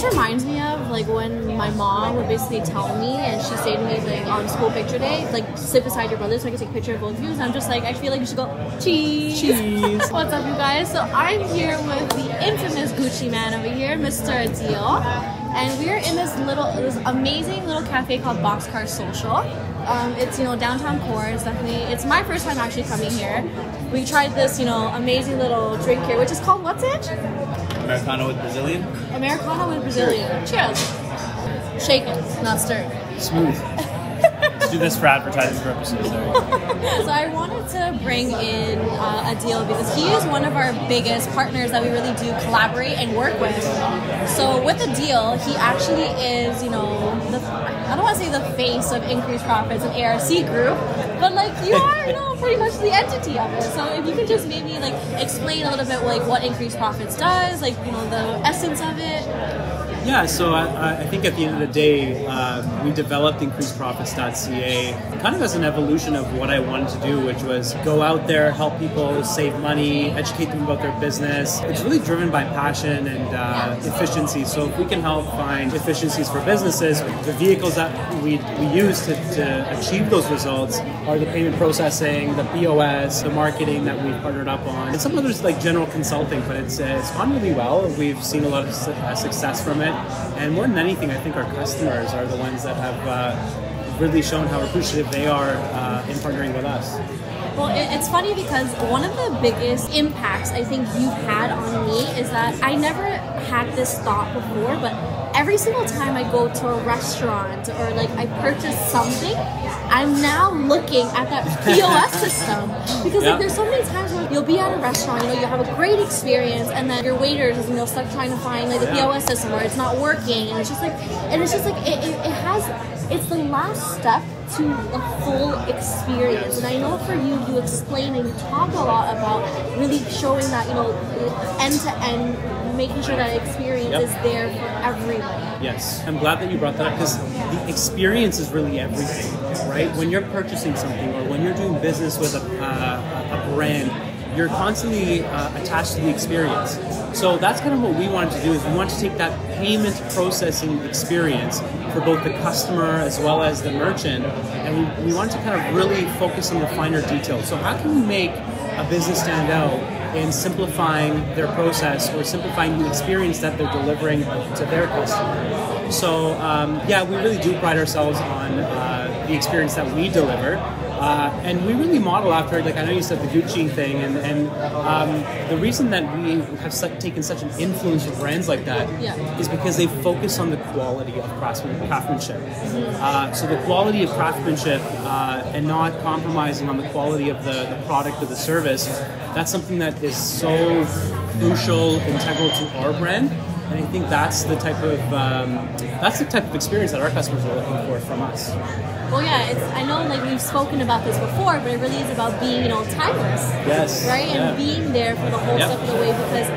reminds me of like when my mom would basically tell me, and she'd say to me like on school picture day, like sit beside your brother so I can take a picture of both of you. And I'm just like, I feel like you should go cheese. Cheese. What's up, you guys? So I'm here with the infamous Gucci man over here, Mr. Adeel, and we're in this amazing little cafe called Boxcar Social. It's downtown core. It's my first time actually coming here. We tried this amazing little drink here, which is called, what's it? Americano with Brazilian. Americano with Brazilian. Cheers. Shake it, not stir. Smooth. Let's do this for advertising purposes. So I wanted to bring in Adeel because he is one of our biggest partners that we really do collaborate and work with. So with Adeel, he actually is, I don't want to say the face of Increased Profits and ARC Group, but like you are, pretty much the entity of it. So if you could just maybe like explain a little bit like what Increased Profits does, like the essence of it. Yeah, so I think at the end of the day, we developed IncreasedProfits.ca kind of as an evolution of what I wanted to do, which was go out there, help people save money, educate them about their business. It's really driven by passion and efficiency. So if we can help find efficiencies for businesses, the vehicles that we use to achieve those results are the payment processing, the POS, the marketing that we've partnered up on, and some others like general consulting, but it's gone really well. We've seen a lot of success from it. And more than anything, I think our customers are the ones that have really shown how appreciative they are in partnering with us. Well, it's funny because one of the biggest impacts I think you've had on me is that I never had this thought before, but every single time I go to a restaurant or like I purchase something, I'm now looking at that POS system because like there's so many times where you'll be at a restaurant, you have a great experience, and then your waiters is stuck trying to find like the POS system or it's not working, and it's just like it's the last step to a full experience. And I know for you, you explain and you talk a lot about really showing that end to end, making sure that experience is there for everybody. Yes, I'm glad that you brought that up because the experience is really everything, right? When you're purchasing something or when you're doing business with a brand, you're constantly attached to the experience. So that's kind of what we wanted to do, is we want to take that payment processing experience for both the customer as well as the merchant, and we want to kind of really focus on the finer details. So how can we make a business stand out in simplifying their process or simplifying the experience that they're delivering to their customer? So we really do pride ourselves on the experience that we deliver. And we really model after, like I know you said the Gucci thing, and the reason that we have taken such an influence with brands like that is because they focus on the quality of craftsmanship. So the quality of craftsmanship and not compromising on the quality of the product or the service, that's something that is so crucial, integral to our brand. And I think that's the type of experience that our customers are looking for from us. Well, yeah, I know like we've spoken about this before, but it really is about being, timeless. Yes. Right? And being there for the whole step of the way because,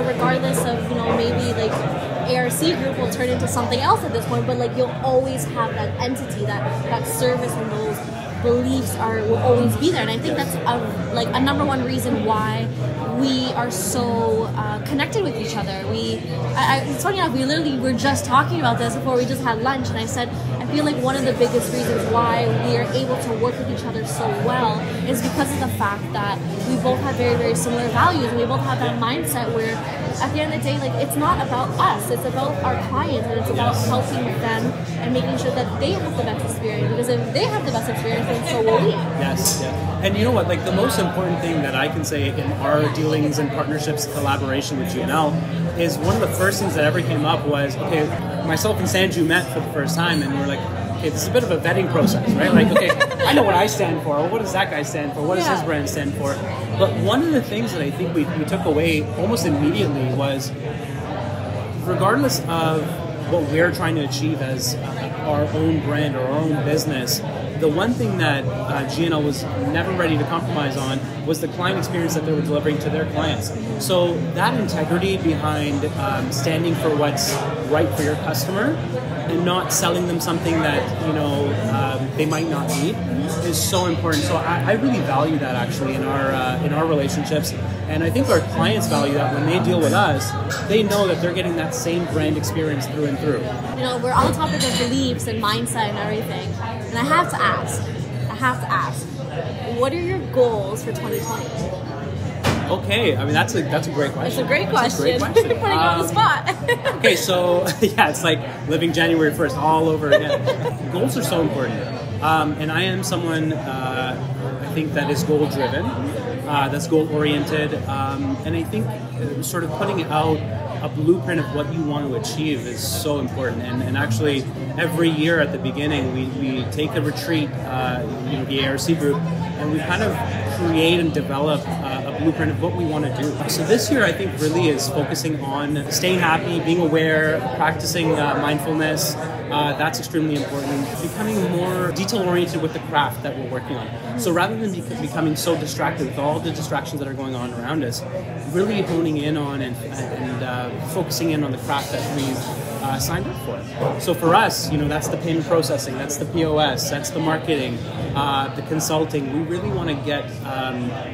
regardless of, maybe like ARC Group will turn into something else at this point, but like you'll always have that entity, that service and those beliefs will always be there. And I think that's a number one reason why we are so connected with each other. It's funny enough, we literally were just talking about this before we just had lunch, and I said, I feel like one of the biggest reasons why we are able to work with each other so well is because of the fact that we both have very, very similar values, and we both have that mindset where at the end of the day, like it's not about us, it's about our clients, and it's about helping them and making sure that they have the best experience, because if they have the best experience, then so will we. Yes, yeah. And you know what, like the most important thing that I can say in our dealings and partnerships, collaboration with G&L, is one of the first things that ever came up was, okay, myself and Sanju met for the first time, and we were like, okay, this is a bit of a vetting process, right? Like, okay, I know what I stand for. What does that guy stand for? What does his brand stand for? But one of the things that I think we took away almost immediately was, regardless of what we're trying to achieve as our own brand or our own business, the one thing that G&L was never ready to compromise on was the client experience that they were delivering to their clients. So that integrity behind standing for what's right for your customer and not selling them something that they might not need is so important. So I really value that actually in our relationships, and I think our clients value that when they deal with us. They know that they're getting that same brand experience through and through. We're on the topic of beliefs and mindset and everything, and I have to ask, what are your goals for 2020? Okay, I mean that's a great question. It's a great question. Putting you on the spot. Okay, so yeah, it's like living January 1st all over again. Goals are so important, and I am someone I think that is goal driven, that's goal oriented, and I think sort of putting out a blueprint of what you want to achieve is so important. And actually, every year at the beginning, we take a retreat, the ARC group, and we kind of create and develop a blueprint of what we want to do. So this year, I think really is focusing on staying happy, being aware, practicing mindfulness. That's extremely important. Becoming more detail-oriented with the craft that we're working on. So rather than becoming so distracted with all the distractions that are going on around us, really honing in on and focusing in on the craft that we've signed up for. So for us, that's the payment processing, that's the POS, that's the marketing, the consulting. We really want to get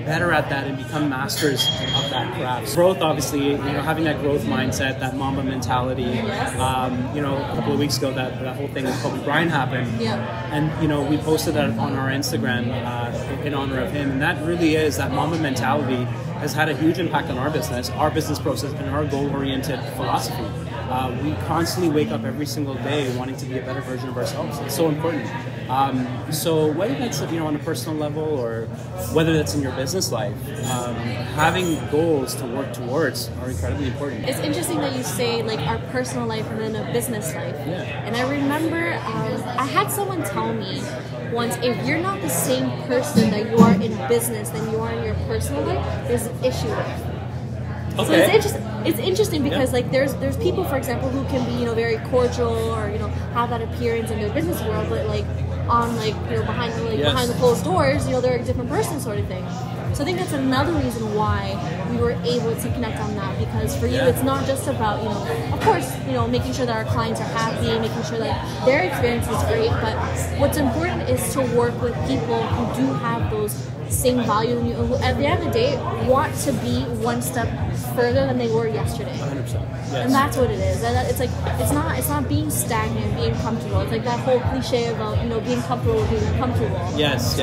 better at that and become masters of that craft. Growth, obviously, having that growth mindset, that Mamba mentality. A couple of weeks ago, that whole thing with Kobe Bryant happened, and we posted that on our Instagram in honor of him. And that really is that Mamba mentality has had a huge impact on our business process, and our goal-oriented philosophy. We constantly wake up every single day wanting to be a better version of ourselves. It's so important. So whether that's on a personal level or whether that's in your business life, having goals to work towards are incredibly important. It's interesting that you say like our personal life and then a business life. Yeah. And I remember I had someone tell me once, if you're not the same person that you are in business than you are in your personal life, there's an issue with. Okay. So it's interesting because like there's people, for example, who can be very cordial or have that appearance in their business world, but like on behind the closed doors, they're a different person, sort of thing. So I think that's another reason why we were able to connect on that, because for you it's not just about of course making sure that our clients are happy, making sure that their experience is great, but what's important is to work with people who do have those same value and who at the end of the day want to be one step further than they were yesterday. 100%. Yes. And that's what it is. And it's like it's not being stagnant, being comfortable. It's like that whole cliche about being comfortable with being uncomfortable. Yes.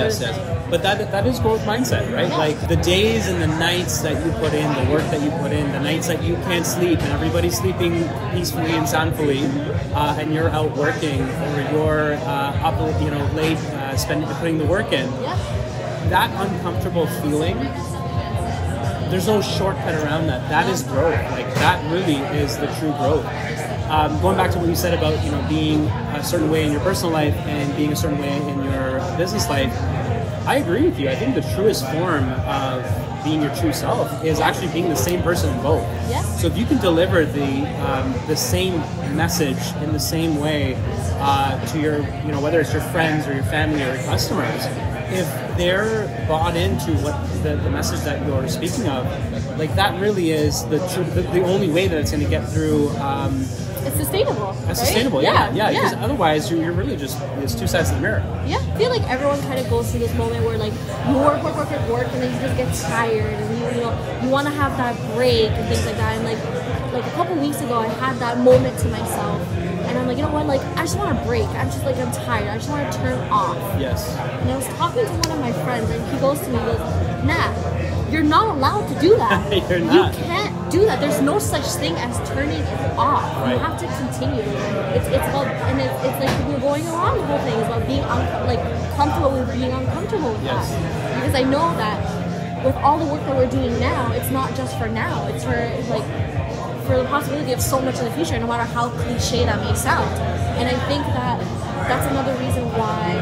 But that is growth mindset, right? Yeah. Like the days and the nights that you put in, the work that you put in, the nights that you can't sleep and everybody's sleeping peacefully and soundfully, and you're out working, or you're up late putting the work in. Yeah. That uncomfortable feeling, there's no shortcut around that. That is growth. Like that really is the true growth. Going back to what you said about being a certain way in your personal life and being a certain way in your business life, I agree with you. I think the truest form of being your true self is actually being the same person in both. Yes. So if you can deliver the same message in the same way to your whether it's your friends or your family or your customers, if they're bought into what the message that you're speaking of, like that really is the only way that it's going to get through. It's sustainable. It's right? sustainable, yeah. Because otherwise, you're really just it's two sides of the mirror. Yeah, I feel like everyone kind of goes through this moment where like you work, and then you just get tired, and you want to have that break and things like that. And like a couple weeks ago, I had that moment to myself. And I'm like, like, I just want to break. I'm tired. I just want to turn off. Yes. And I was talking to one of my friends, and he goes to me, he goes, Nat, you're not allowed to do that. You're not. You can't do that. There's no such thing as turning it off. Right. You have to continue. It's about, and it's like we're going around the whole thing. It's about being comfortable with being uncomfortable with that. Because I know that with all the work that we're doing now, it's not just for now. It's for the possibility of so much in the future, no matter how cliche that may sound. And I think that that's another reason why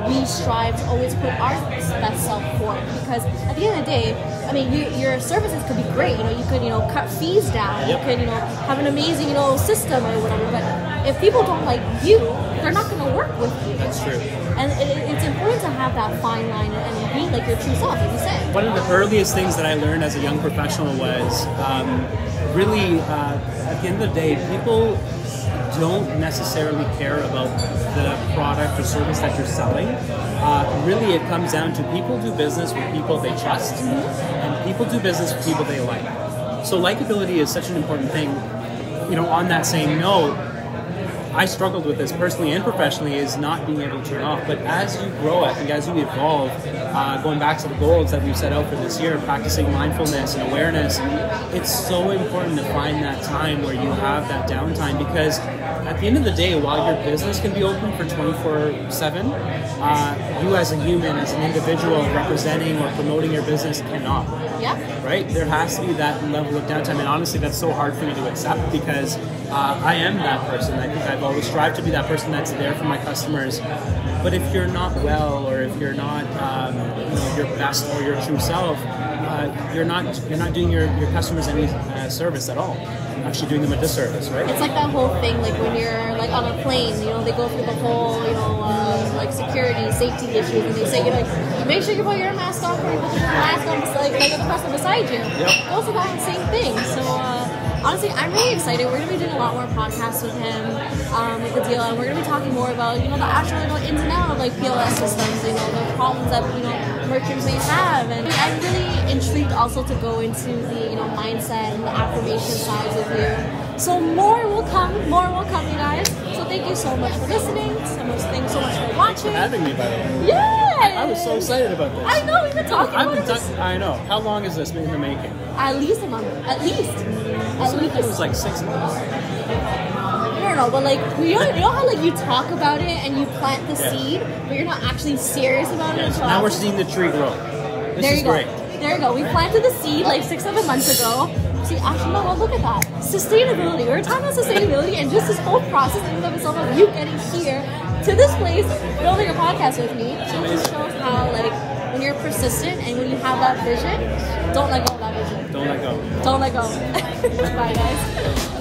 we strive to always put our best self forward, because at the end of the day, I mean, your services could be great. You could cut fees down. You could have an amazing system or whatever. But if people don't like you, they're not going to work with you. That's true. And it's important to have that fine line and be like your true self, like you said. One of the earliest things that I learned as a young professional was really, at the end of the day, people don't necessarily care about the product or service that you're selling. Really, it comes down to people do business with people they trust, and people do business with people they like. So likability is such an important thing. You know, on that same note, I struggled with this personally and professionally, is not being able to turn off. But as you grow, I think as you evolve, going back to the goals that we've set out for this year, practicing mindfulness and awareness, it's so important to find that time where you have that downtime, because at the end of the day, while your business can be open for 24/7, you as a human, as an individual representing or promoting your business cannot. Yeah. Right? There has to be that level of downtime, and honestly, that's so hard for me to accept, because I am that person. I think I've always strived to be that person that's there for my customers. But if you're not well, or if you're not your best or your true self, you're not doing your customers any service at all. You're actually doing them a disservice, right? It's like that whole thing, like when you're like on a plane, they go through the whole, like security, safety issues, and they say, make sure you put your mask on before you put your mask on, like the person beside you. Yep. It's also that same thing. So honestly, I'm really excited. We're going to be doing a lot more podcasts with him, with Adeel, and we're going to be talking more about, the actual ins and outs of like POS systems, the problems that, merchants may have. And I'm really intrigued also to go into the, mindset and the affirmation sides of you. So more will come, you guys. So thank you so much for listening. Thanks so much for watching. Thanks for having me, by the way. Yeah! I was so excited about this. I know, we've been talking about it. I know. How long has this been in the making? At least a month. At least. It was like 6 months. I don't know, but like, you know how like you talk about it and you plant the seed, but you're not actually serious about it. So now we're seeing the tree grow. This is great. There you go. We planted the seed like 6-7 months ago. See, actually, no, well, look at that. Sustainability. We're talking about sustainability, and just this whole process in and of itself of you getting here to this place, filming a podcast with me, just shows how like when you're persistent and when you have that vision, don't let go of that vision. Don't let go. Don't let go. Bye, guys.